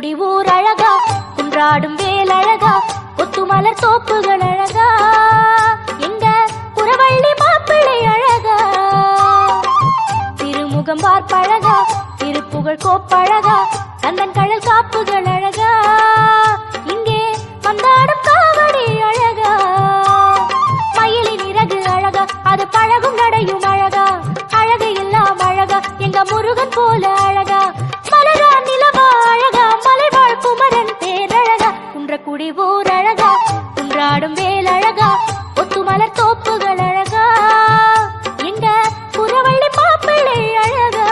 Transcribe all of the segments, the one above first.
குன்றக்குடி ஊர் அழகா, குன்றாடும் வேல் அழகா, கொத்துமலர் தோப்புகள் அழகா, எங்க புறவள்ளி மாப்பிள்ளை அழகா, திருமுகம் பார்ப்பழகா, திருப்புகழ் கோப்பழகா, கந்தன் கடல் காப்புகள் அழகா, இங்கே வந்தாடும் காவடி அழகா, மயிலின் இறகு அழகா, அது பழகும் நடையும் அழகா, அழகு எல்லாம் அழகா, எங்க முருகன் போல அழகா, மலரா நிலவா அழகா, மலைவாழ் குமரன் பேரழகா, குன்றக்குடி ஊர் அழகா, குன்றாடும் வேல் அழகா, ஒத்துமலர் தோப்புகள் அழகா, எங்க புறவள்ளி மாப்பிள்ளை அழகா.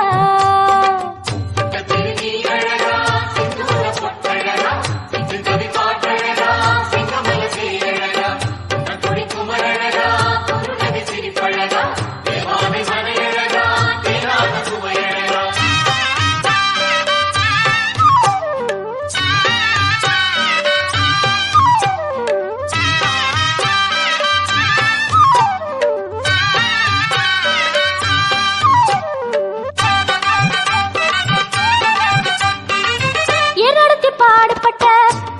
பாடுபட்ட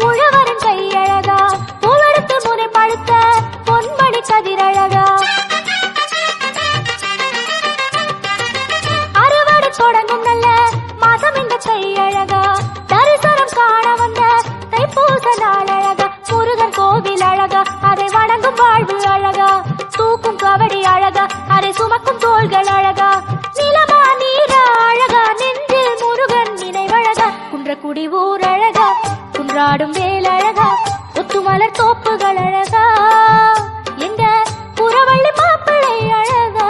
உழவரின் கையழகா, பூவெடுத்து முனை பழுத்த பொன்மணி கதிரழகா, அறுவடை தொடங்கும் நல்ல மாதம் இந்த கையழகா, தரிசனம் காண வந்த தைப்பூச நாள் அழகா, முருகன் கோவில் அழகா, அதை வணங்கும் வாழ்வு அழகா, தூக்கும் கவடி அழகா, அதை சுமக்கும் தோள்கள் அழகா, நிலமா நீரா அழகா, நெஞ்சில் முருகன் நினைவழகா, குன்றக்குடி ஊர் அழகா, குன்றாடும் வேல் அழகா, ஒத்துமலர் தோப்புகள் அழகா, எங்க புறவள்ளி மாப்பிள்ளை அழகா.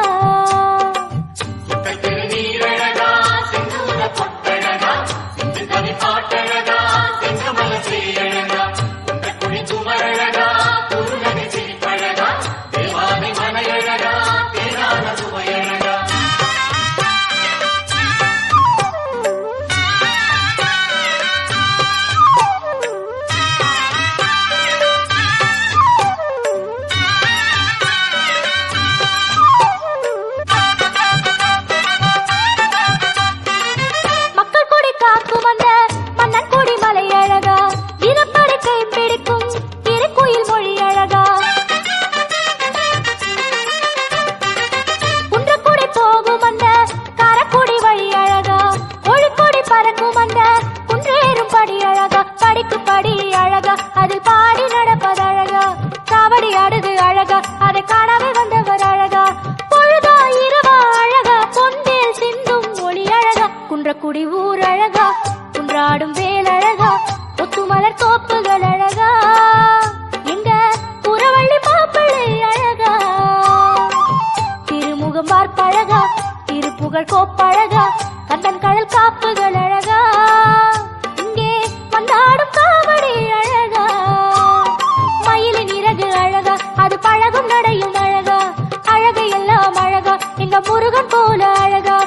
குன்றக்குடி ஊர் அழகா, குன்றாடும் வேல் அழகா, ஒத்துமலர் தோப்புகள் அழகா, எங்க புறவள்ளி மாப்பிள்ளை அழகா, திருமுகம் பார்ப்பழகா, திருப்புகழ் கோப்பழகா, கந்தன் கடல் காப்புகள் அழகா, இங்கே வந்தாடும் காவடி அழகா, மயிலின் இறகு அழகா, அது பழகும் நடையும் அழகா, அழகு எல்லாம் அழகா, எங்க முருகன் போல அழகா,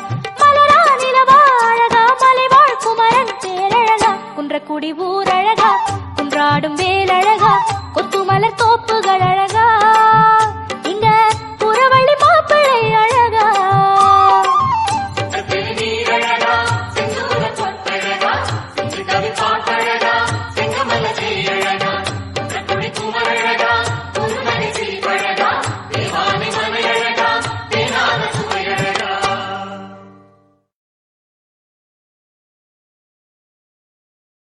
மலரா நிலவா அழகா, மலைவாழ் குமரன் பேரழகா, குன்றக்குடி ஊர் அழகா, குன்றாடும் வேல் அழகா, கொத்துமலர் தோப்புகள் அழகா, இங்க புறவள்ளி மாப்பிள்ளை அழகா. செங்கமல